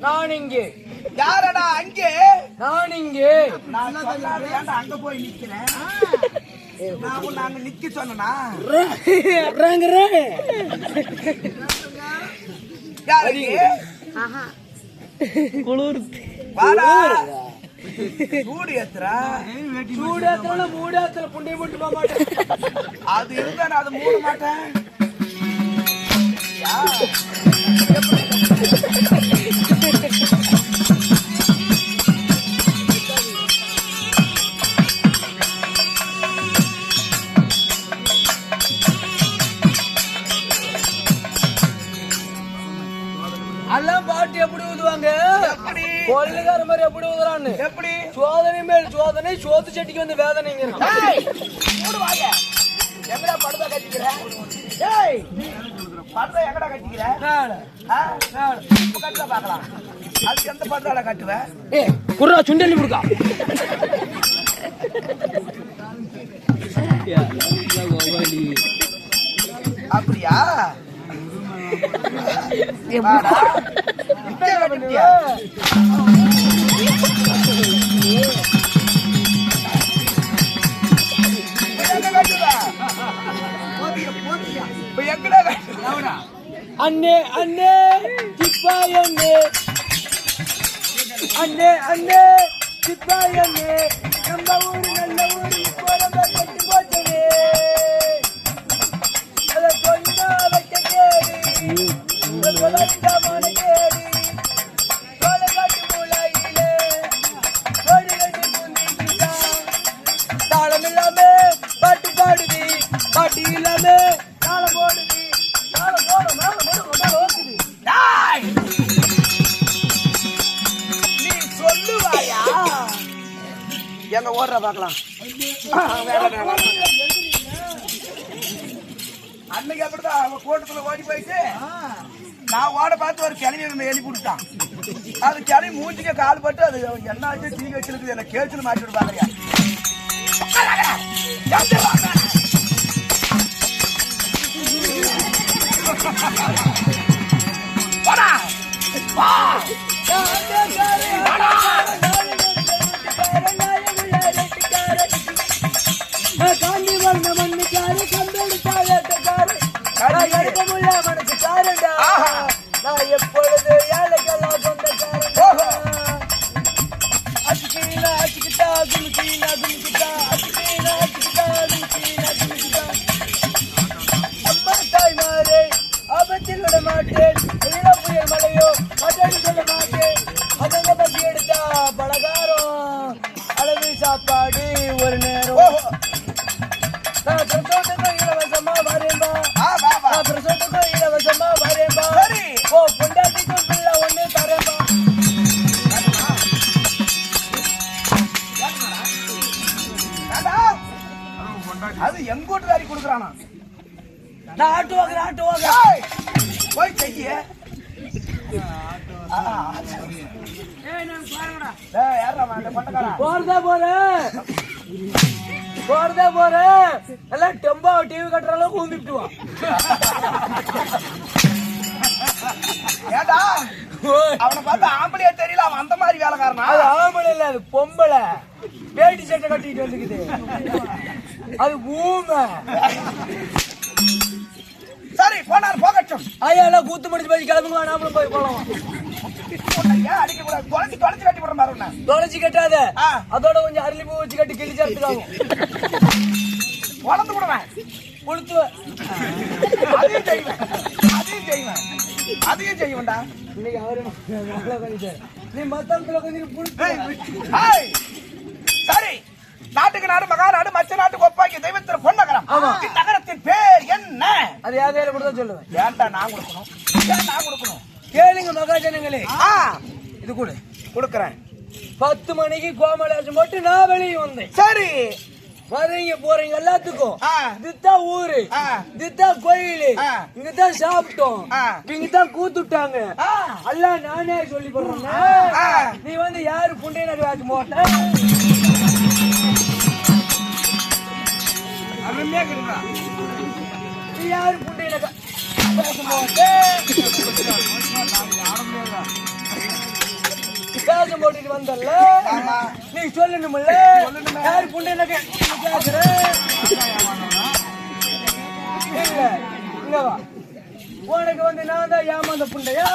நான் இங்கே. யாரடா அங்கே? நான் இங்கே. நான் சொல்லாத ஏன்டா அங்க போய் நிக்கிறேன்? நான் உன்னை அங்க நிக்க சொன்னா குளிர் வாடா. சூடு ஏத்துறா. சூடு ஏத்துறா மூடு ஏத்துற புண்டைய போட்டு போக மாட்டேன். அது இருந்தா நான் அதை மூட மாட்டேன். எல்லாம் பாட்டு எப்படி ஊதுவாங்க? கொள்ளுகார மாதிரி எப்படி ஊதுறான்னு? எப்படி? சோதனை மேல் சோதனை, சோத்து செட்டிக்கு வந்து வேதனைங்க. எங்கடா படுதா கட்டிக்கிற? படுதா எங்கடா கட்டிக்கிற? கட்டுல பாக்கலாம். அதுக்கு எந்த படுதால கட்டுவ? குர்ரா சுண்டலி குடுக்கா. அப்படியா? அண்ணே அண்ணே சிப்பாய் அண்ணே அண்ணே அண்ணே சிப்பாய் அண்ணே நம்ம ஊரு நல்ல ஊரு போலவே கட்டி போச்சவே அதை சொன்னா வைக்க கேடு கொலச்சாமான கேடு கோலக்காட்டு மூலையிலே கோடி கட்டி முந்திக்கிட்டான் தாளம் இல்லாம பாட்டு பாடுது பாட்டு இல்லாம தாளம் போடுது தாளம் போட மேல மேல ஓடுது. நீ சொல்லுவாயா? எங்க ஓடுற பாக்கலாம். அன்னைக்கு அப்படிதான் அவன் கூட்டத்துல ஓடி போயிட்டு நான் ஓட பார்த்து ஒரு கிளவி எழுப்பி விட்டான். அது கிளவி மூஞ்சிக்க கால் பட்டு அது என்ன ஆச்சு தீ வச்சிருக்கு என்ன கேச்சுன்னு மாட்டி விடுவாங்கயா. காந்தி வண்ண மண்ணுக்காரு கம்பெனி காலத்துக்காரு எடுக்கமுள்ள மனசுக்காரண்டா நான் எப்பொழுது ஏழைக்கெல்லாம் சொந்தக்காரண்டா அதுக்கு அம்மா தாய்மாரே ஆபத்தில் விட மாட்டேன். புயல் மலையோ மட்டடி சொல்ல மாட்டேன். அதங்க பசி எடுத்தா பலகாரம் அளவு சாப்பாடு ஒரு நேரம். நான் பிரசவத்துக்கும் இலவசமா வரேன்பா. நான் பிரசவத்துக்கும் இலவசமா வரேன்பா. ஓ பொண்டாட்டிக்கும் பிள்ளை ஒண்ணு தரேன்பா. அது எங்க வீட்டுக்காரி கொடுக்குறானா? நான் ஆட்டு வாங்க போய் செய்ய போறதே போறேன் எல்லாம் டெம்போ டிவி கட்டுற அளவுக்கு ஊந்திட்டுவா. ஏடா அவனை பார்த்தா ஆம்பளையா தெரியல, அவன் அந்த மாதிரி வேலைக்காரனா? அது ஆம்பளை இல்ல, அது பொம்பளை. வேட்டி சட்டை கட்டிட்டு வந்துக்குது, அது ஊமை. சரி போனார் போகட்டும். ஐயா எல்லாம் கூத்து முடிச்சு போய் கிளம்புங்க, நாமளும் போய் போலாம். அடிக்க கூடாது, தொலைச்சு தொலைச்சு கட்டி போட மாதிரி தொலைச்சு கட்டாத, அதோட கொஞ்சம் அரளி பூ வச்சு கட்டி கிழிச்சதுக்காகும். வளர்ந்து விடுவேன், கொளுத்துவேன். அதையும் செய்வேன், அதையும் செய்வேன், அதையும் செய்வேன்டா. இன்னைக்கு அவரு நீ மத்தளத்துல கொஞ்சம் சரி. நாட்டுக்கு நாடு மகா நாடு மச்ச நாட்டுக்கு ஒப்பாக்கி தெய்வத்தின் பொன்னகரம். நகரத்தின் பேர் என்ன? அது யார் கையில கூட சொல்லுவேன். ஏன்டா நான் கொடுக்கணும்? ஏன் நான் கொடுக்கணும்? கேளுங்க மகாஜனங்களே, இது கூட கொடுக்கறேன். 10 மணிக்கு கோமலாசம் போட்டு நான் வெளியே வந்தேன். சரி, வரீங்க போறீங்க எல்லாத்துக்கும். இதுதான் ஊரு, இதுதான் கோயிலு, இங்கதான் சாப்பிட்டோம், இங்கதான் கூத்துட்டாங்க. எல்லாம் நானே சொல்லி போடுறேன். நீ வந்து யாரு புண்டையினர் வாச்சு போட்ட நீ யாரு புண்டையினர் பேசம் போட்டுட்டு வந்தல்ல, நீ சொல்லணும்ல யாரு புண்டையினர் கேக்குற. இல்ல இங்க வா, உனக்கு வந்து நான் தான் ஏமாந்த புண்டையா?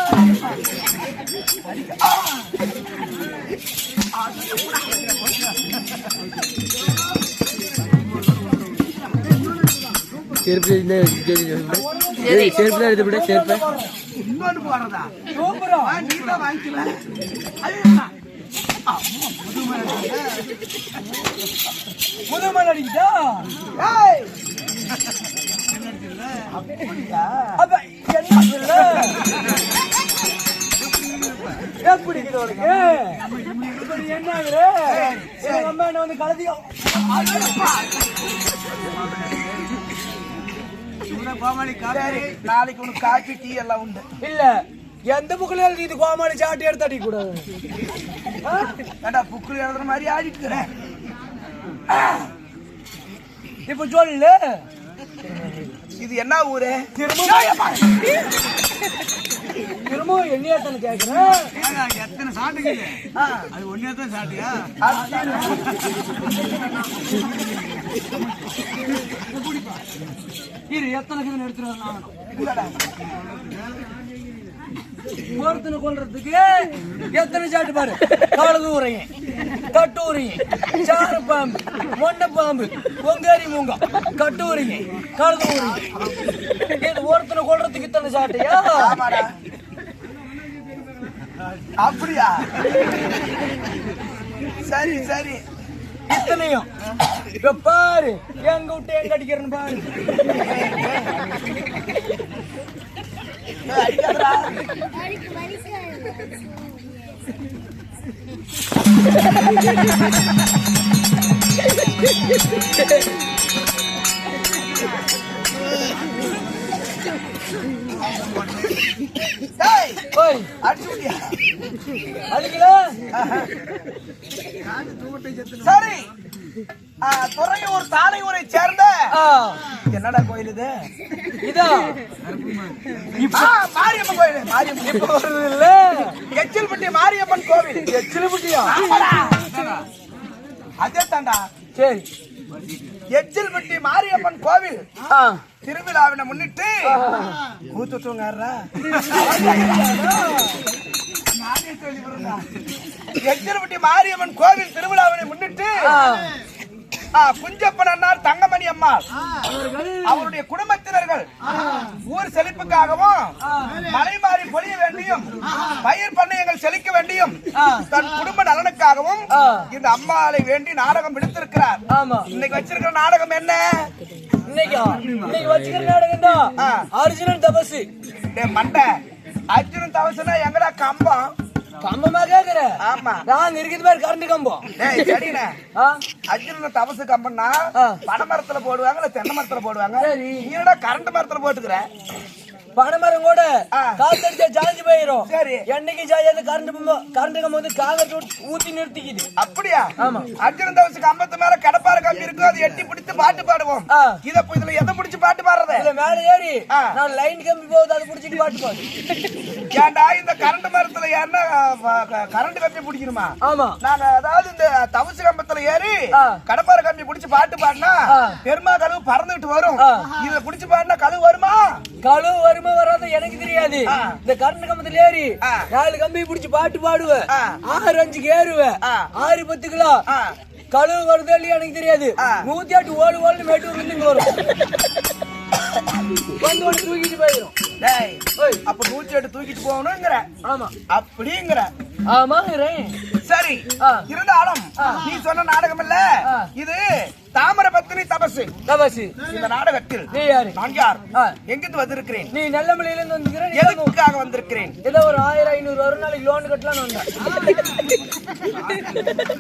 இன்னொன்று போடுறதா? சூப்பரா நீதான் வாங்கிக்கல. முதல் அடிக்குதா? அப்ப என்ன சொல்ல பிடிக்குது உனக்கு? என்ன ஆகுற? அம்மா என்ன வந்து கலதியோ நாளைக்கு உனக்கு காப்பி டீ எல்லாம் உண்டு. இல்ல எந்த புக்கில இது கோமாளி சாட்டி எடுத்து அடிக்க கூடாது. ஏண்டா புக்கில் எழுதுற மாதிரி ஆடிட்டுக்கிறேன். இப்ப சொல்லு, இது என்ன ஊரு? திரும்ப என்னையாத்தன கேக்குறேன். எத்தனை சாட்டுக்கு அது ஒன்னேதான் சாட்டியா? இரு எத்தனை கிலோ எடுத்துட்டு ஒருத்தனை கொல்றதுக்கு எத்தனை சாட்டு பாரு. காலது ஊரைங்க, கட்டு ஊரைங்க, சாறு பாம்பு, மொண்டை பாம்பு, பொங்காரி மூங்க, கட்டு ஊரைங்க, காலது ஊரைங்க. இது ஒருத்தனை கொல்றதுக்கு இத்தனை சாட்டையா? அப்படியா? சரி சரி, இத்தனையும் இப்ப பாரு, எங்க விட்டு எங்க அடிக்கிறேன்னு பாரு. சரி, துறையூர் தானையூரை சேர்ந்த என்னடா கோயில் இது? இதான் மாரியம்மன் கோயில். மாரியம்மன் இப்ப வருது இல்ல, எச்சில்பட்டி மாரியம்மன் கோவில். எச்சிலுபட்டியா? அதே தாண்டா. சரி, எச்சில்பட்டி மாரியம்மன் கோவில் திருவிழாவினை முன்னிட்டு கூத்துட்டுங்க. நானே சொல்லி எச்சலப்பட்டி மாரியம்மன் கோவில் திருவிழாவினை முன்னிட்டு குஞ்சப்பன் அண்ணார் தங்கமணி அம்மாள் அவருடைய குடும்பத்தினர்கள் ஊர் செழிப்புக்காகவும் மழை மாறி பொழிய வேண்டியும் பயிர் பண்ணையங்கள் செழிக்க வேண்டியும் தன் குடும்ப நலனுக்காகவும் இந்த அம்மாளை வேண்டி நாடகம் விடுத்திருக்கிறார். இன்னைக்கு வச்சிருக்கிற நாடகம் என்ன? இன்னைக்கு வச்சிருக்கிற நாடகம் தான் அர்ஜுனன் தபசு. மண்டை அர்ஜுனன் தபசுனா எங்கடா கம்பம்? கம்பமா கேக்குற? ஆமா, நாங்க இருக்கிறது மாதிரி கரண்ட் கம்பம். சரிண்ணே. அர்ஜுனன் தபசு கம்பம்னா பனை மரத்துல போடுவாங்க இல்ல தென்னை மரத்துல போடுவாங்க. நீ என்னடா கரண்ட் மரத்துல போட்டுக்கிற? பனைமரம் கூட காத்தடிச்சா ஜாஞ்சி போயிரும். சரி, என்னைக்கு ஜாயாது கரண்ட் கம்பம் வந்து காலத்து ஊத்தி நிறுத்திக்குது. அப்படியா? ஆமா. அர்ஜுனன் தபசு கம்பத்து மேல கடப்பார கம்பி இருக்கும், அதை எட்டி பிடித்து பாட்டு பாடுவோம். இதுல எதை பிடிச்சு பாட்டு பாடுறது? இல்ல மேல ஏறி நான் லைன் கம்பி போகுது அதை பிடிச்சிட்டு பாட்டு பாடு. ஏன்டா இந்த கரண்ட் மரத்துல ஏன்னா கரண்ட் கம்பி பிடிக்கணுமா? ஆமா, நாங்க அதாவது இந்த தவசு கம்பத்துல ஏறி கடப்பார கம்பி பிடிச்சு பாட்டு பாடினா பெருமா கழுவு பறந்துட்டு வரும். இத பிடிச்சு பாடினா கழுவு வருமா? கழுவு வருமா வராது எனக்கு தெரியாது. இந்த கரண்ட் கம்பத்துல ஏறி 4 கம்பி பிடிச்சு பாட்டு பாடுவேன். 6 5க்கு ஏறுவேன். 6 10 கிலோ கழுவு வருது இல்லையா எனக்கு தெரியாது. 108 ஓடு மேட்டூர்ல இருந்து இங்க வரும். வந்து தூக்கிட்டு போயிடும். அப்ப 108 தூக்கிட்டு போகணுங்கிற? ஆமா, அப்படிங்கிற? ஆமாங்கிறேன். சரி, இருந்தாலும் நீ சொன்ன நாடகம் இல்ல இது தாமர பத்தினி தபசு. இந்த நாடகத்தில் நீ யாரு? நான் யார்? எங்கிருந்து வந்திருக்கிறேன்? நீ நல்ல மலையில இருந்து வந்திருக்கிறேன். எதுக்காக வந்திருக்கிறேன்? ஏதோ ஒரு 1500 ஒரு நாளைக்கு லோன் கட்டலாம்னு வந்தேன்.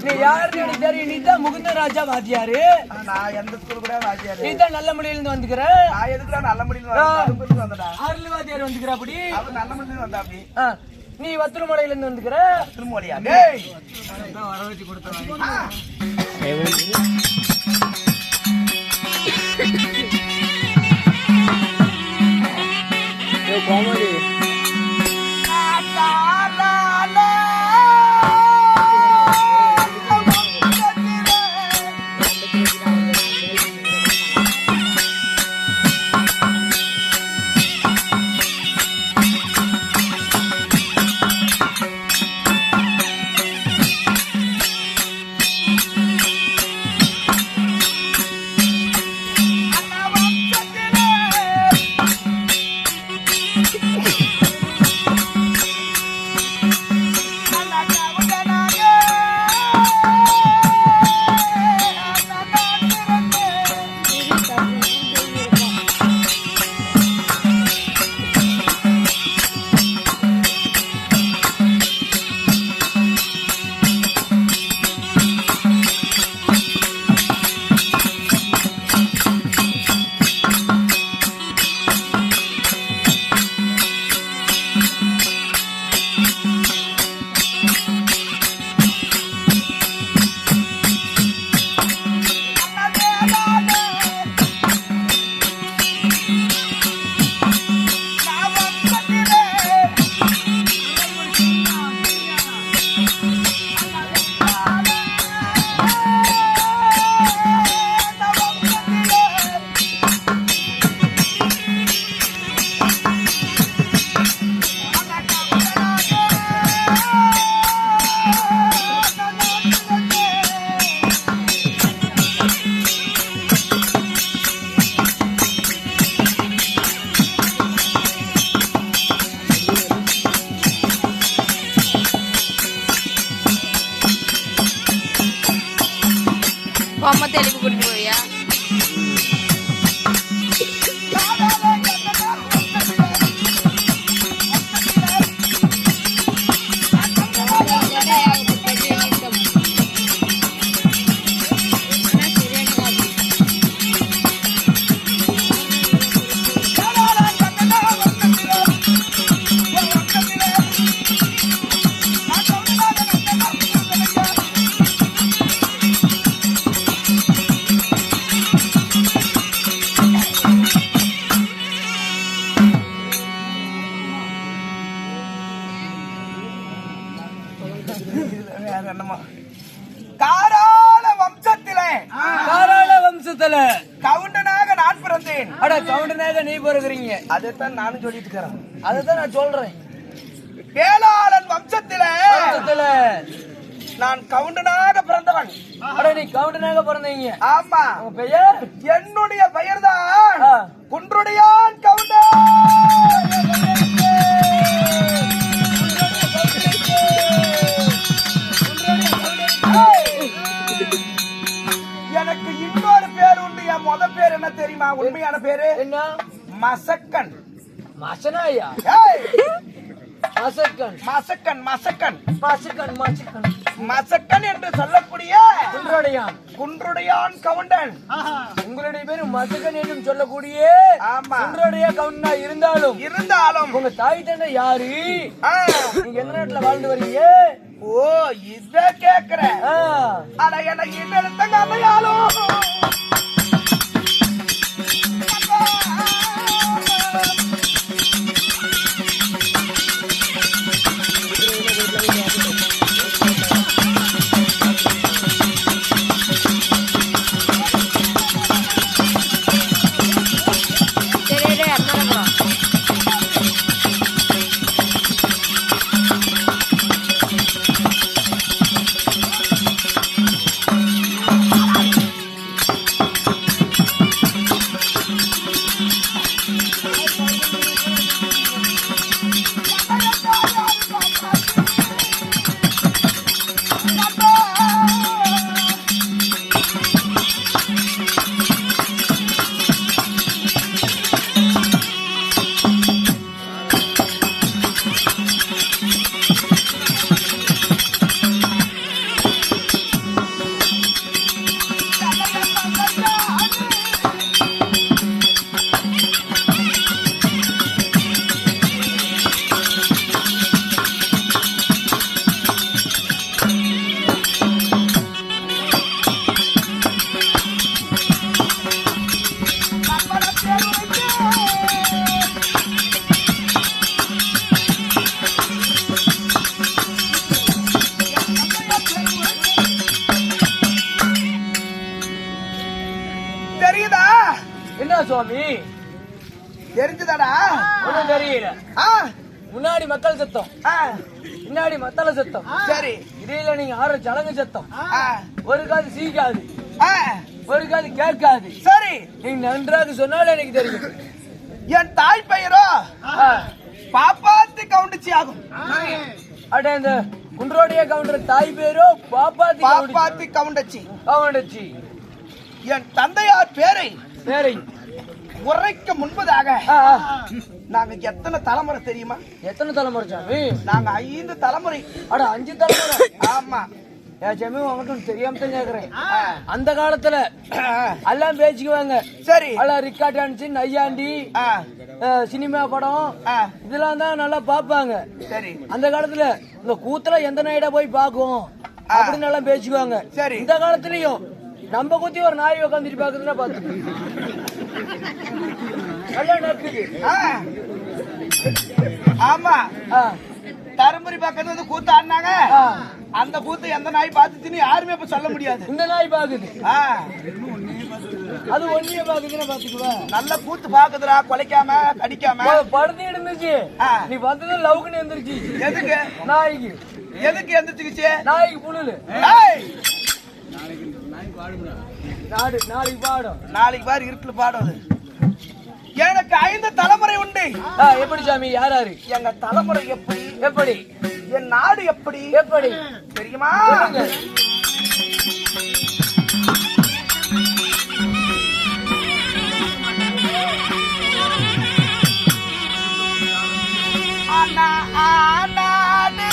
நீ யாருன்னு எனக்கு தெரியும். நீ தான் முகுந்த ராஜா வாத்தியாரு. நான் எந்த ஸ்கூல் கூட வாத்தியாரு. நீ தான் நல்ல மலையில இருந்து வந்துக்கிற. நான் எதுக்குடா நல்ல மலையில வந்தடா? அருள் வாத்தியார் வந்துக்கிற. அப்படி அவர் நல்ல மலையில வந்தா அப்படி. நீ வத்திரமலையில இருந்து வந்துக்கிற. திருமலையா? டேய் வர வச்சு கொடுத்தேன். Comedy Mama telepon gue ya. வம்சத்துல கவுண்டனாக நான் பிறந்தேன். அட கவுண்டனாக நீ பிறகுறீங்க. அதைத்தான் நானும் சொல்லிட்டு இருக்கிறேன். அதைத்தான் நான் சொல்றேன். வேளாளன் வம்சத்துல நான் கவுண்டனாக பிறந்தவன். அட நீ கவுண்டனாக பிறந்தீங்க. ஆமா. உங்க பெயர்? என்னுடைய பெயர்தான் குன்றுடையான் கவுண்டர். எனக்கு இன்னொரு பேர் உண்டு. என் முத பேர் என்ன தெரியுமா? உண்மையான பேரு என்ன? மசக்கன். மசனாயா? மசக்கன் மசக்கன் மசக்கன் மசக்கன் மசக்கன் மசக்கன் என்று சொல்லக்கூடிய குன்றுடையான் கவுண்டன். உங்களுடைய பேரு மசக்கன் என்றும் சொல்லக்கூடிய ஆமா குன்றுடைய கவுண்டனா இருந்தாலும் உங்க தாய் தந்தை யாரு? நீங்க எந்த நாட்டுல வாழ்ந்து வரீங்க? ஓ இத கேக்குறேன். அட எனக்கு இன்னொருத்தங்க அதையாலும் சுவாமி தெரிஞ்சுதாடா? ஒண்ணும் தெரியல. முன்னாடி மக்கள் சத்தம், பின்னாடி மத்தள சத்தம். சரி, இடையில நீங்க ஆற சலங்க சத்தம். ஒரு காது சீக்காது, ஒரு காது கேட்காது. சரி, நீங்க நன்றாக சொன்னாலும் எனக்கு தெரியும். என் தாய் பெயரோ பாப்பாத்தி கவுண்டச்சி ஆகும். அட இந்த குன்றோடைய கவுண்டர் தாய் பேரோ பாப்பாத்தி கவுண்டச்சி. கவுண்டச்சி. என் தந்தையார் பேரை உரைக்க முன்பதாக நாங்க எத்தனை தலைமுறை தெரியுமா? எத்தனை தலைமுறை சாமி? நாங்க 5 தலைமுறை. அட 5 தலைமுறை? ஆமா. ஏன் சாமி உங்ககிட்ட தெரியாம தான் கேக்குறேன். அந்த காலத்துல எல்லாம் பேசிக்குவாங்க. சரி, எல்லாம் ரிக்கார்ட் அனுப்பிச்சு நையாண்டி சினிமா படம் இதெல்லாம் தான் நல்லா பாப்பாங்க. சரி, அந்த காலத்துல இந்த கூத்துல எந்த நாயிடா போய் பாக்கும் அப்படின்னு எல்லாம் பேசிக்குவாங்க. சரி, இந்த காலத்துலயும் நம்ம குத்தி ஒரு நாய் உட்காந்துட்டு பாக்குறதுன்னா பாத்து ஆமா. தருமபுரி பக்கத்துல வந்து கூத்து ஆடினாங்க. அந்த கூத்து எந்த நாய் பாத்துச்சுன்னு யாருமே இப்ப சொல்ல முடியாது. இந்த நாய் பாக்குது, அது ஒன்னிய பாக்குதுன்னா பாத்துக்குவா. நல்ல கூத்து பாக்குதுடா, கொலைக்காம கடிக்காம. படுத்து இருந்துச்சு, நீ வந்தது லவுக்குன்னு எந்திரிச்சு. எதுக்கு? நாய்க்கு. எதுக்கு எந்திரிச்சுக்கிச்சு? நாய்க்கு புழுது. நாளைக்கு பாடும். நாளைக்கு பாரு இருட்டுல பாடும். எனக்கு 5 தலைமுறை உண்டு. எப்படி சாமி? யாராரு? எங்க தலைமுறை எப்படி எப்படி, என் நாடு எப்படி எப்படி தெரியுமா? ஆனா ஆனாடு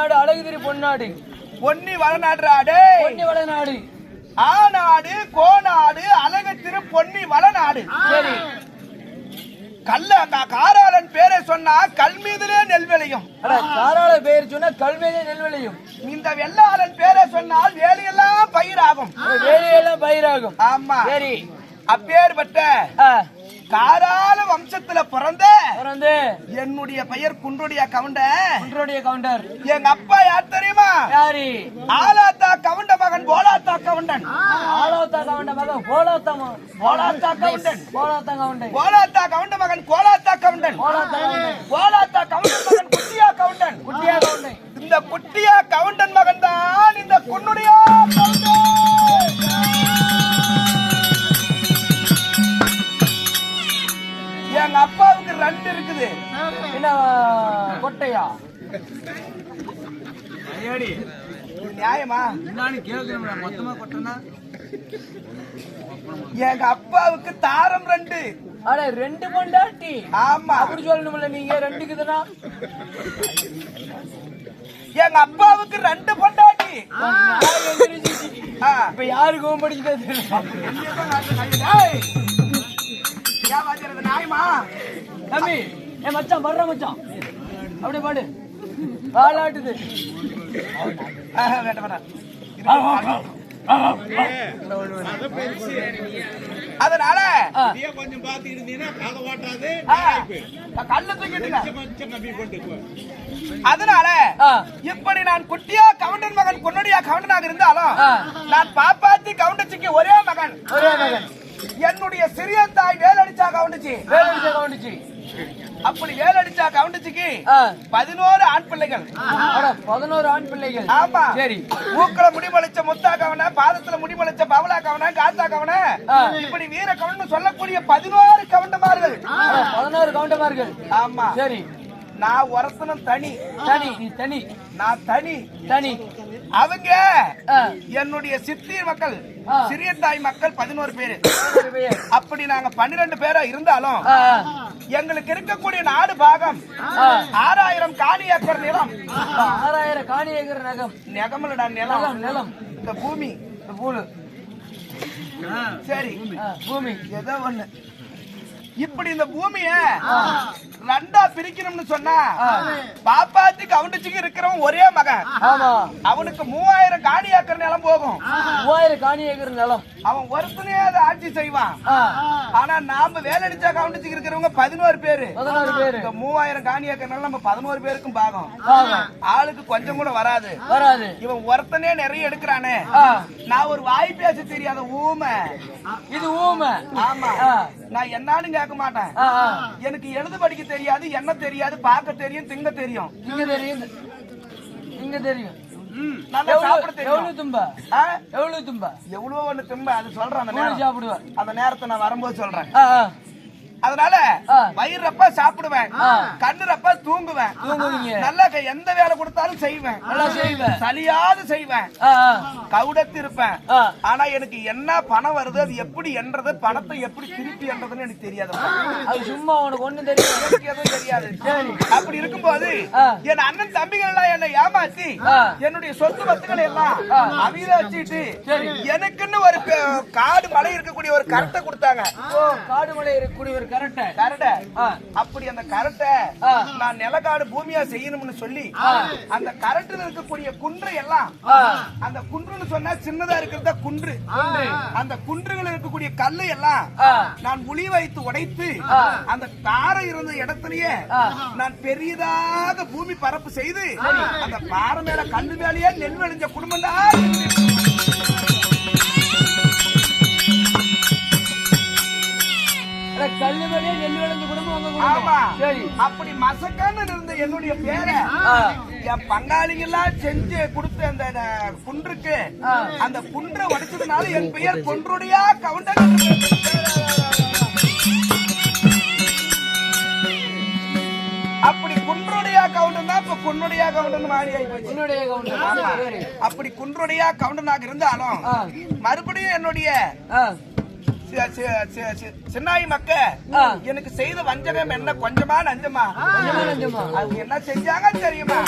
நாடு அழகுதிரி பொன்னாடு பொன்னி வளநாடு பொன்னி வளநாடு ஆநாடு கோநாடு அழகு திரு பொன்னி வளநாடு. சரி காராளன் பேரை சொன்னா கல் மீதிலே நெல் விளையும். காராள பேர் சொன்னா கல் மீதே நெல் விளையும். இந்த வெள்ளாளன் பேரை சொன்னால் வேலையெல்லாம் பயிராகும். வேலையெல்லாம் பயிராகும். ஆமா. சரி அப்பேற்பட்ட காராள வம்சத்துல பிறந்த என்னுடைய பெயர் குன்றுடைய கவுண்டர். எங்க அப்பா யார் தெரியுமா? யாரு? ஆலாத்தா கவுண்ட மகன் போலாத்தா கவுண்டன். ஆலாத்தா கவுண்ட மகன் போலாத்தா கவுண்டன். போலாத்தா கவுண்ட மகன் கோலாத்தா கவுண்டன். போலாத்தா கவுண்டன் மகன் குட்டியா கவுண்டன். இந்த குட்டியா கவுண்டன் மகன் தான் இந்த குன்னுடைய கவுண்டன். எங்க அப்பாவுக்கு 2 இருக்குது. என்ன கொட்டையா? நியாயமா? மொத்தமா கொட்டனா? எங்க அப்பாவுக்கு தாரம் 2. அட 2 பொண்டாட்டி. ஆமா. அப்படி சொல்லணும்ல நீங்க 2க்குதுன்னா? எங்க அப்பாவுக்கு 2 பொண்டாட்டி. இப்ப யாருக்கும் படிக்கிறது? நியாயமா? தம்பி என் மச்சான் படுற மச்சான் அப்படியே பாடு காலாட்டுது. அதனால கொஞ்சம் பாத்துக்கிட்டு கல்ல தூக்கிட்டுங்க. அதனால இப்படி நான் குட்டியா கவுண்டன் மகன் பொன்னுடைய கவுண்டனாக இருந்தாலும் நான் பாப்பாத்தி கவுண்டச்சிக்கு ஒரே மகன். என்னுடைய சிறிய தாய் வேலடிச்சா கவுண்டுச்சு. அப்படி வேலடிச்சா கவுண்டுச்சுக்கு 11 ஆண் பிள்ளைகள். 11 ஆண் பிள்ளைகள். ஆமா. சரி. மூக்கல முடிமலைச்ச முத்தா கவன, பாதத்துல முடிமலைச்ச பவளா கவன, காத்தா கவன, இப்படி வீர கவன் சொல்லக்கூடிய 11 கவுண்டமார்கள். 11 கவுண்டமார்கள். ஆமா. சரி. நான் ஒருத்தனும் தனி. நீ தனி. நான் தனி. அவங்க என்னுடைய சித்தி மக்கள், சிறிய தாய் மக்கள் 11 பேரு. அப்படி நாங்க 12 பேரா இருந்தாலும் எங்களுக்கு இருக்கக்கூடிய நாடு பாகம் 6000 காணி ஏக்கர் நிலம். 6000 காணி ஏக்கர் நெகமலடா நிலம். இந்த பூமி சரி பூமி ஏதோ ஒண்ணு. இப்படி இந்த பூமிய 2ஆ பிரிக்கணும்னு சொன்னா பாப்பாத்தி கவுண்டச்சிக்கு இருக்கிறவன் ஒரே மகன். அவனுக்கு 3000 காணி ஏக்கர் நிலம் போகும். 3000 காணி ஏக்கர் நிலம் அவன் ஒருத்தனே அதை ஆட்சி செய்வான். ஆனா நாம வேலடிச்சா கவுண்டச்சிக்கு இருக்கிறவங்க 11 பேரு. 3000 காணி ஏக்கர் நிலம் நம்ம 11 பேருக்கும் பாகம். ஆளுக்கு கொஞ்சம் கூட வராது. இவன் ஒருத்தனே நிறைய எடுக்கிறானே. நான் ஒரு வாய் பேச தெரியாத ஊமை. இது ஊமை. ஆமா. நான் என்னன்னு கேட்க மாட்டேன். எனக்கு எழுது படிக்க தெரியாது, என்ன தெரியாது, பார்க்க தெரியும், திங்க தெரியும். இங்க தெரியும். நல்லா சாப்பிட தெரியும். எவ்வளவு தும்ப எவ்வளவு ஒண்ணு தும்ப அது சொல்றேன். சாப்பிடுவேன். அந்த நேரத்தை நான் வரும்போது சொல்றேன். அதனால வயிறப்ப சாப்பிடுவேன், கண்ணுறப்ப தூங்குவேன். நல்லா எந்த வேலை கொடுத்தாலும் செய்வேன். சலியாது செய்வேன். கவுடத்து இருப்பேன். ஆனா எனக்கு என்ன பணம் வருது, அது எப்படி என்றது, பணத்தை எப்படி திருப்பி என்றதுன்னு எனக்கு தெரியாது. அது சும்மா உனக்கு ஒண்ணும் தெரியாது, எதுவும் தெரியாது. அப்படி இருக்கும்போது என் அண்ணன் தம்பிகள் எல்லாம் என்னை ஏமாத்தி என்னுடைய சொத்து பத்துக்களை எல்லாம் அவித வச்சுட்டு எனக்குன்னு ஒரு காடு மலை இருக்கக்கூடிய ஒரு கரட்டை கொடுத்தாங்க. காடு மலை இருக்கக்கூடிய ஒரு கரட்டை. அப்படி அந்த கரட்டை நான் நிலக்காடு பூமியா செய்யணும்னு சொல்லி அந்த கரட்டில் இருக்கக்கூடிய குன்று எல்லாம், அந்த குன்றுன்னு சொன்னா சின்னதா இருக்கிறத குன்று, அந்த குன்றுகள் இருக்கக்கூடிய கல்லு எல்லாம் நான் உளி வைத்து உடைத்து அந்த பாறை இருந்த இடத்திலேயே நான் பெரியதாக பூமி பரப்பு செய்து அந்த பாறை மேல கல்லு மேலேயே நெல் விளைஞ்ச குடும்பம் தான். கல்லுமலையே நெல் விளைஞ்ச குடும்பம். ஆமா. அப்படி மசக்கான்னு இருந்த என்னுடைய பேரை என் பங்காளிங்க எல்லாம் செஞ்சு கொடுத்த அந்த குன்றுக்கு அந்த குன்றை உடைச்சதுனால என் பெயர் கொன்றுடையா கவுண்டன். அப்படி குன்றுடையா கவுண்டன் தான் இப்ப குன்னுடையா கவுண்டன் மாறி ஆயிப்போச்சு. அப்படி குன்றுடையா கவுண்டனாக இருந்தாலும் மறுபடியும் என்னுடைய சின்னாயி மக்க எனக்கு செய்த வஞ்சகம் என்ன கொஞ்சமா நஞ்சமா? அவங்க என்ன செஞ்சாங்க தெரியுமா?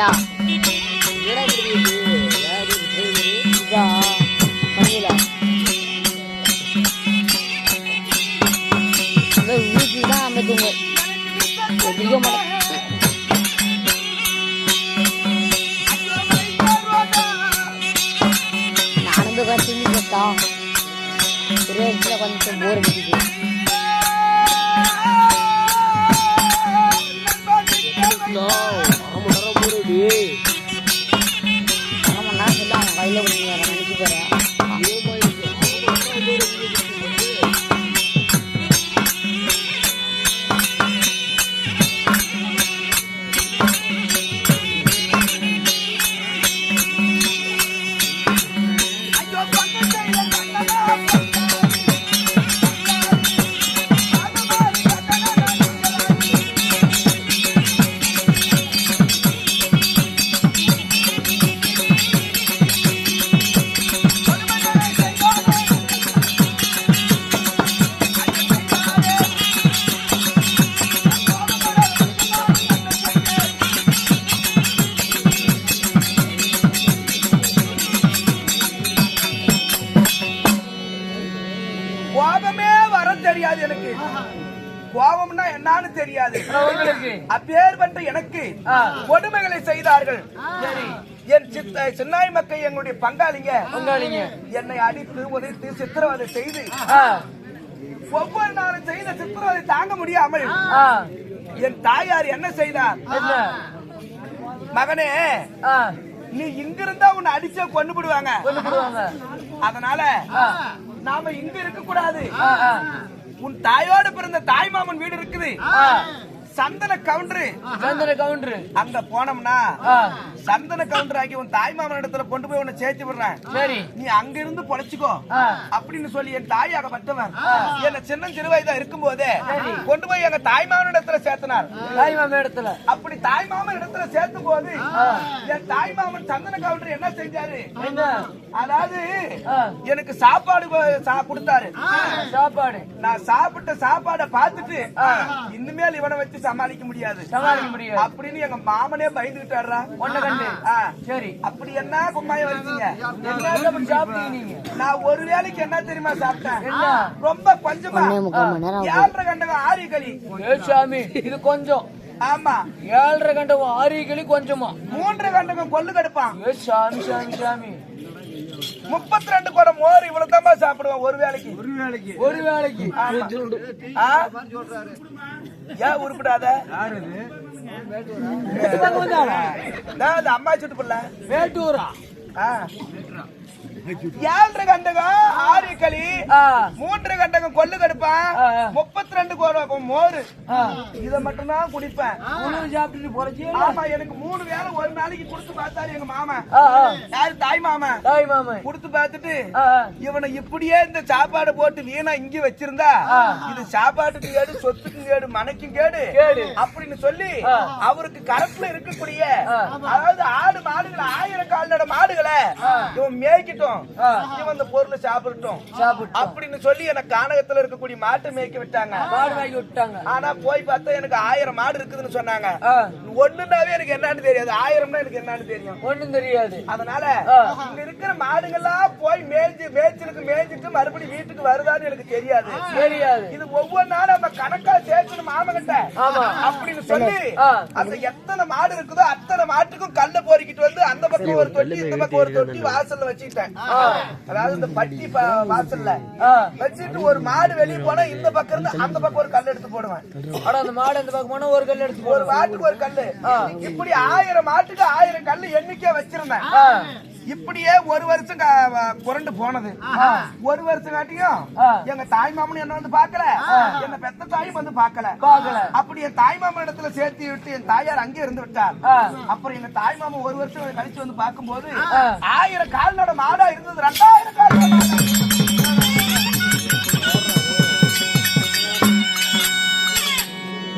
ஐயா இதா பண்ணல வீட்டுல தான் அமைதுங்க எதிர்க்க மாட்டேன் நானும் கற்றுன்னு பார்த்தா ஒரே இடத்துல கொஞ்சம் போர் அடிக்குது கையில பிடிச்சி நினைச்சு போறேன் கோபமே வர தெரியாது எனக்கு. கோபம்னா என்னன்னு தெரியாது. அப்பேற்பட்ட எனக்கு கொடுமைகளை செய்தார்கள். என் சின்னாய் மக்கள் எங்களுடைய பங்காளிங்க என்னை அடித்து உதைத்து சித்திரவதை செய்து ஒவ்வொரு நாளும் செய்த சித்திரவதை தாங்க முடியாமல் என் தாயார் என்ன செய்தார்? மகனே, நீ இங்கிருந்தா உன்னை அடிச்சா கொண்டு விடுவாங்க. அதனால நாம இங்க இருக்க கூடாது. உன் தாயோட பிறந்த தாய் மாமன் வீடு இருக்குது, சந்தன கவுண்டரு. அங்க போனோம்னா சந்தன கவுண்டர் ஆகி உன் தாய் மாமன் இடத்துல கொண்டு போய் உன்னை சேர்த்து விடுறேன். நீ அங்க இருந்து பொழைச்சுக்கோ அப்படின்னு சொல்லி என் தாயாக பட்டவன் என்ன சின்ன சிறு வயதா இருக்கும் போதே கொண்டு போய் எங்க தாய் மாமன் இடத்துல சேர்த்தனார். அப்படி தாய் மாமன் இடத்துல சேர்த்தும் போது என் தாய் மாமன் சந்தன கவுண்டர் என்ன செஞ்சாரு? அதாவது எனக்கு சாப்பாடு கொடுத்தாரு. நான் சாப்பிட்ட சாப்பாடை பார்த்துட்டு இனிமேல் இவனை வச்சு சமாளிக்க முடியாது அப்படின்னு எங்க மாமனே பயந்துட்டாரா. சரி, அப்படி என்ன கும்மாய வச்சீங்க? நான் ஒரு வேளைக்கு என்ன தெரியுமா சாப்பிட்டேன்? ரொம்ப கொஞ்சமா 7.5 கண்டகம் ஆரிகளி. சாமி, இது கொஞ்சம். ஆமா, 7.5 கண்டகம் ஆரிகளி கொஞ்சமா. 3 கண்டகம் கொள்ளு கடுப்பான். சாமி சாமி சாமி, 32 குடம் மோர். இவ்வளவு தான் சாப்பிடுவேன் ஒரு வேளைக்கு. ஏன் உருப்பிடாத? அம்மா சுட்டு பிள்ளை வேட்டூரா. 7.5 கண்டகம் ஆரிகளி, 3 கண்டகம் கொள்ளு கடுப்பான், 32 குடம் மோர். இத மட்டும் தான் குடிப்பேன். ஆமா, எனக்கு 3 வேளை ஒரு நாளைக்கு கொடுத்து பார்த்தாரு எங்க மாமா. யாரு? தாய் மாமா. கொடுத்து பார்த்துட்டு இவனை இப்படியே இந்த சாப்பாடு போட்டு வீணா இங்க வச்சிருந்தா இது சாப்பாட்டுக்கு கேடு, சொத்துக்கும் கேடு, மனைக்கும் கேடு அப்படின்னு சொல்லி அவருக்கு கரத்துல இருக்கக்கூடிய அதாவது ஆடு மாடுகளை 1000 கால்நடை மாடுகளை இவன் மேய்க்கிட்டோம், இவன் அந்த பொருளை சாப்பிட்டோம் அப்படின்னு சொல்லி எனக்கு கானகத்துல இருக்கக்கூடிய மாட்டை மேய்க்க விட்டாங்க. ஆனா போய் பார்த்தா எனக்கு 1000 மாடு இருக்குதுன்னு சொன்னாங்க. ஒண்ணுனாவே எனக்கு என்னன்னு தெரியாது, 1000 எனக்கு என்னன்னு தெரியும், ஒண்ணும் தெரியாது. அதனால இங்க இருக்கிற மாடுகள்லாம் போய் மேய்ச்சிட்டு மறுபடியும் வீட்டுக்கு வருதான்னு எனக்கு தெரியாது. இது ஒவ்வொரு நாளும் நம்ம கணக்கா சேர்க்கணும் மாம கிட்ட அப்படின்னு சொல்லி அந்த எத்தனை மாடு இருக்குதோ அத்தனை மாட்டுக்கும் கல்ல பொறுக்கிட்டு வந்து அந்த பக்கம் ஒரு தொட்டி இந்த பக்கம் ஒரு தொட்டி வாசல்ல வச்சுக்கிட்டேன். அதாவது இந்த பட்டி வாசல்ல வச்சுட்டு ஒரு மாடு வெளியே போனா இந்த பக்கம் இருந்து அந்த பக்கம் ஒரு கல் எடுத்து போடுவேன். அந்த மாடு அந்த பக்கம் போனா ஒரு கல் எடுத்து, ஒரு மாட்டுக்கு ஒரு கல்லு. இப்படி 1000 மாட்டுக்கு 1000 கல்லு எண்ணிக்கையா வச்சிருந்தேன். இப்படியே ஒரு வருஷம் புரண்டு போனது. ஒரு வருஷம் காட்டியும் எங்க தாய் மாமன் என்ன வந்து பாக்கல, என்ன பெத்த தாயும் வந்து பாக்கல. அப்படி என் தாய் மாமன் இடத்துல சேர்த்து விட்டு என் தாயார் அங்கே இருந்து விட்டார். அப்புறம் எங்க தாய் மாமன் ஒரு வருஷம் கழிச்சு வந்து பார்க்கும் போது 1000 கால்நடை மாடா இருந்தது 2000 கால்நடை மாடா.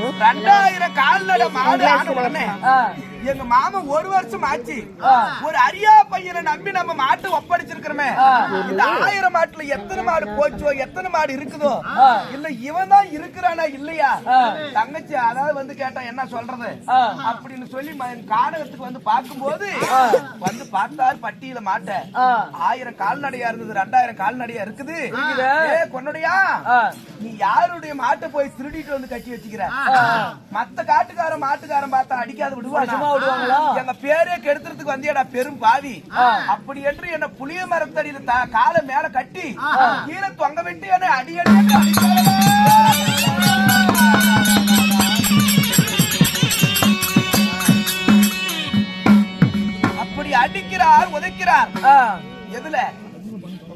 2000 கால்நடை மாடு ஆன உடனே எங்க மாமா 1 வருஷம் ஆச்சு. ஒரு அரியா பையனை நம்பி நம்ம மாட்டு ஒப்படைச்சிருக்கிறோமே, இந்த 1000 மாட்டுல எத்தனை மாடு போச்சோ, எத்தனை மாடு இருக்குதோ, இல்ல இவன் தான் இருக்கிறானா இல்லையா? தங்கச்சி அதாவது வந்து கேட்டா என்ன சொல்றது அப்படின்னு சொல்லி கானகத்துக்கு வந்து பார்க்கும்போது வந்து பார்த்தாரு பட்டியல மாட்ட 1000 கால்நடையா இருந்தது, 2000 கால்நடையா இருக்குது. கொன்னுடையா நீ யாருடைய மாட்டை போய் திருடிட்டு வந்து கட்டி வச்சுக்கிற? மத்த காட்டுக்காரன் மாட்டுக்காரன் பார்த்தா அடிக்காத விடுவாங்களா? எங்க பேரே கெடுத்துறதுக்கு வந்தியடா பெரும் பாவி. அப்படி என்று என்ன புளிய மரத்தடியில காலை மேல கட்டி கீழே தொங்க விட்டு என்ன அடியடி அப்படி அடிக்கிறார், உதைக்கிறார். எதுல?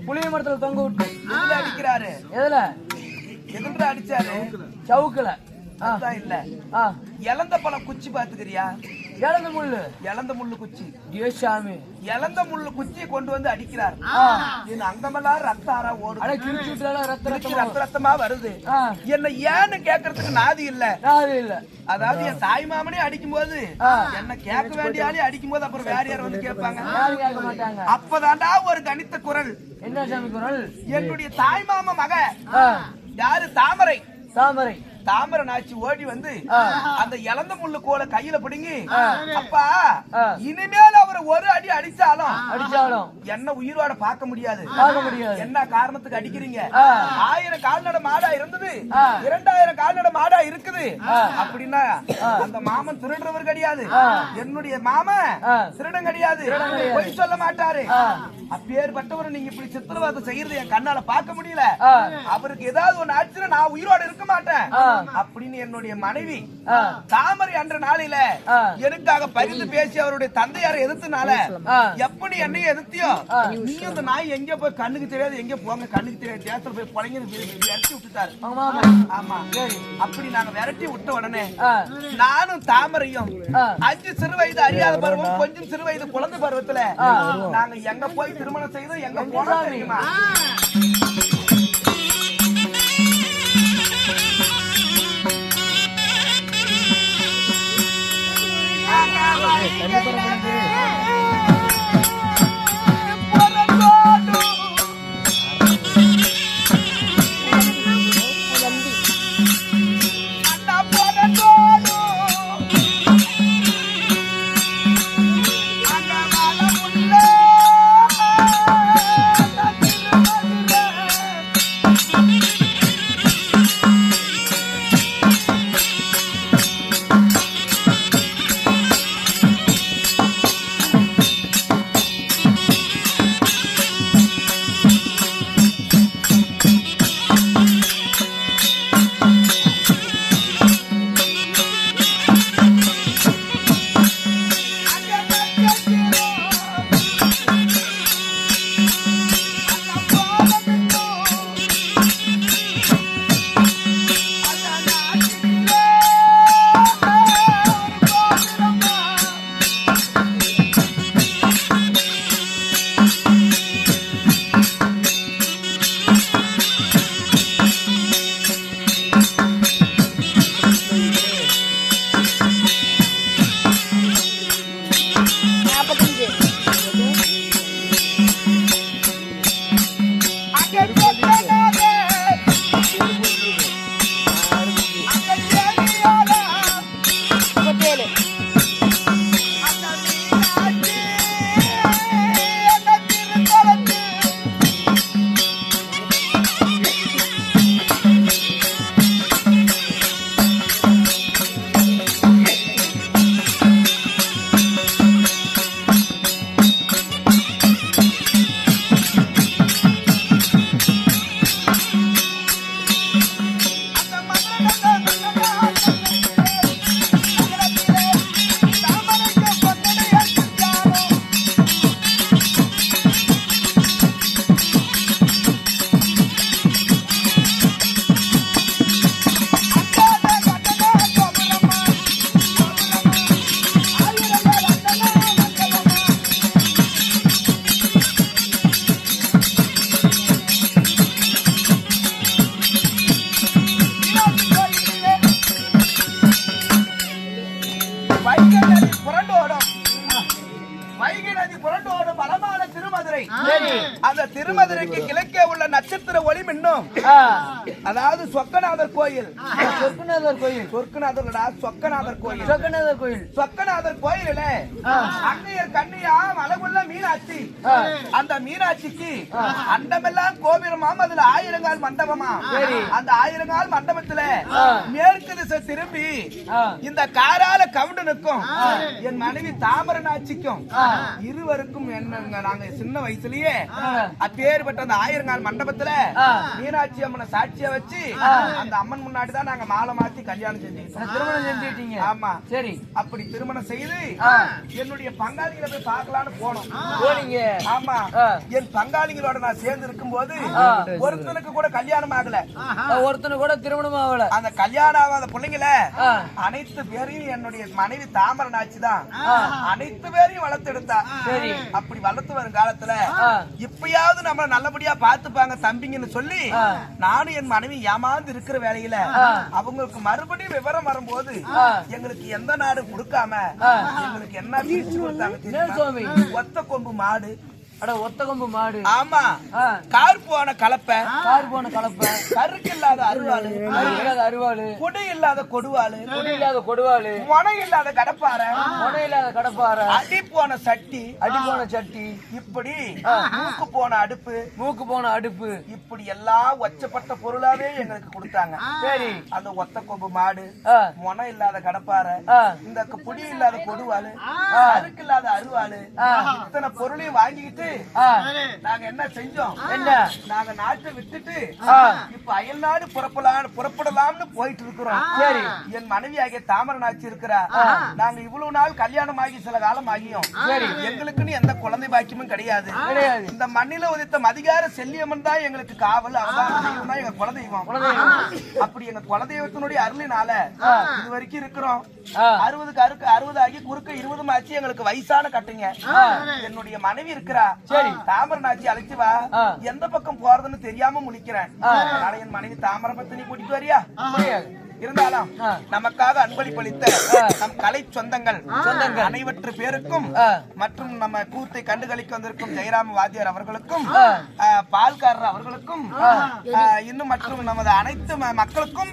புளிய மரத்துல தொங்க விட்டு. எதுல அடிக்கிறாரு? எதுல அடிச்சாரு? சவுக்குல இல்ல, இளந்த பழம் குச்சி பாத்துக்கிறியா? இளந்த முள்ளு குச்சி. சாமி இளந்த முள்ளு குச்சியை கொண்டு வந்து அடிக்கிறார். அங்கமெல்லாம் ரத்தாரா ஓடுது, ரத்தமா வருது. என்ன ஏன்னு கேக்குறதுக்கு நாதி இல்ல. அதாவது என் தாய் மாமனே அடிக்கும் போது என்ன கேட்க வேண்டிய ஆளே அடிக்கும் போது அப்புறம் வேற யாரும் வந்து கேட்பாங்க? அப்பதாண்டா ஒரு கணித்த குரல். என்ன சாமி குரல்? என்னுடைய தாய் மாமா மக யாரு? தாமரை நாச்சி ஓடி வந்து அந்த இளந்த முள்ளு கோலை கையில பிடிங்கி, அப்பா இனிமேல் அவர் ஒரு அடி அடிச்சாலும் என்ன உயிரோட பார்க்க முடியாது. என்ன காரணத்துக்கு அடிக்கிறீங்க? 1000 கால்நடை மாடா இருந்தது, 2000 கால்நடை மாடா இருக்குது அப்படின்னா அந்த மாமன் திருடுறவர் கிடையாது. என்னுடைய மாமன் திருடன் கிடையாது, பொய் சொல்ல மாட்டாரு. அப்பேற்பட்டவர் நீங்க இப்படி சித்திரவாதை செய்யறது என் கண்ணால பார்க்க முடியல. அவருக்கு ஏதாவது ஒண்ணு ஆச்சுன்னா நான் உயிரோட இருக்க மாட்டேன் அப்படின்னு என்னுடைய மனைவி தாமரை அன்ற நாளில எனக்காக பகிர்ந்து பேசி அவருடைய தந்தையாரை எதிர்த்தனால எப்படி என்னையும் எதிர்த்தியோ நீயும் இந்த நாய் எங்க போய் கண்ணுக்கு தெரியாது, எங்க போங்க கண்ணுக்கு தெரியாது தேசத்துல போய் பழங்கி விரட்டி விட்டுட்டாரு. ஆமா, அப்படி நாங்க விரட்டி விட்ட உடனே நானும் தாமரையும் 5 சிறு வயது அறியாத பருவம், கொஞ்சம் சிறு வயது குழந்தை பருவத்துல நாங்க எங்க போய் திருமணம் செய்தோம், எங்க போனோம் தெரியுமா? அந்த திருமதுரைக்கு கிழக்கே உள்ள நட்சத்திர ஒளி மின்னும் அதாவது சொக்கநாதர் கோயில் சொக்கநாதர் கோயில் சொக்கநாதர் கோயில் சொக்கநாதர் கோயில் சொக்கநாதர் கோயிலில அன்னையர் கண்ணியா அழகுள்ள மீனாட்சி அந்த மீனாட்சிக்கு அண்டமெல்லாம் கோபுரமாம் அதுல ஆயிரங்கால் மண்டபமா அந்த ஆயிரங்கால் மண்டபத்துல மேற்கு திசை திரும்பி இந்த காரால கவுண்டனுக்கும் என் மனைவி தாமரநாச்சிக்கும் இருவருக்கும் என்னங்க நாங்க சின்ன வயசுலயே அப்பேற்பட்ட அந்த ஆயிரங்கால் மண்டபத்துல மீனாட்சி அம்மனை சாட்சியா வச்சு அந்த அம்மன் முன்னாடி தான் நாங்க மாலை மாத்தி கல்யாணம் செஞ்சுக்கிட்டோம் திருமணம் செஞ்சுட்டீங்க ஆமா சரி அப்படி திருமணம் செய்து என்னுடைய பங்காளிகளை போய் பார்க்கலான்னு போனோம் போனீங்க ஆமா என் பங்காளிகளோட நான் சேர்ந்து இருக்கும் போது ஒருத்தனுக்கு கூட கல்யாணம் ஆகல ஒருத்தனு கூட திருமணம் ஆகல அந்த கல்யாணம் ஆகாத பிள்ளைங்கள அனைத்து பேரையும் என்னுடைய மனைவி தாமரநாச்சி தான் அனைத்து பேரையும் வளர்த்தெடுத்தா சரி அப்படி வளர்த்து வரும் காலத்துல இப்பயாவது நம்மள நல்லபடியா பாத்துப்பாங்க தம்பிங்கன்னு சொல்லி நானும் என் மனைவி ஏமாந்து இருக்கிற வேலையில அவங்களுக்கு மறுபடியும் விவரம் வரும்போது எங்களுக்கு எந்த நாடு கொடுக்காம எங்களுக்கு என்ன பிரிச்சு கொடுத்தாங்க ஒத்த கொம்பு மாடு அட ஒத்த கொம்பு மாடு ஆமா கார் போன கலப்பை கருக்கு இல்லாத அருவாளு கொடி இல்லாத கொடுவாளு மொனை இல்லாத கடப்பாறை அடி போன சட்டி இப்படி மூக்கு போன அடுப்பு இப்படி எல்லாம் ஒச்சப்பட்ட பொருளாவே எங்களுக்கு கொடுத்தாங்க சரி அந்த ஒத்த கொம்பு மாடு மொனை இல்லாத கடப்பாறை இந்த புடி இல்லாத கொடுவாளு கருக்கு இல்லாத அருவாளு இத்தனை பொருளையும் வாங்கிக்கிட்டு நாங்க என்ன செஞ்சோம் நாங்க நாட்டை விட்டுட்டு இப்ப அயல் நாடு புறப்படலாம்னு போயிட்டு இருக்கிறோம் சரி என் மனைவி ஆகிய தாமரநாச்சி இருக்கிறா நாங்க இவ்வளவு நாள் கல்யாணம் ஆகி சில காலம் ஆகியும் எங்களுக்குன்னு எந்த குழந்தை பாக்கியமும் கிடையாது இந்த மண்ணில உதித்த மதிகார செல்லியம்மன் தான் எங்களுக்கு காவல் அவதான் எங்க குலதெய்வம் அப்படி எங்க குலதெய்வத்தினுடைய அருளினால இது வரைக்கும் இருக்கிறோம் 60 ஆகி குறுக்க 20 ஆச்சு எங்களுக்கு வயசான கட்டுங்க என்னுடைய மனைவி இருக்கிறா சரி தாமரநாச்சி அழைச்சு வா எந்த பக்கம் போறதுன்னு தெரியாம முழிக்கிறேன் என் மனைவி தாமரபத்தினி கூட்டிட்டு வரியா இருந்தாலும் நமக்காக அன்பளிப்பளித்த நம் கலை சொந்தங்கள் அனைவற்று பேருக்கும் மற்றும் நம்ம கூத்தை கண்டுகளிக்க வந்திருக்கும் ஜெயராம வாத்தியார் அவர்களுக்கும் பால்காரர் அவர்களுக்கும் இன்னும் மற்றும் நமது அனைத்து மக்களுக்கும்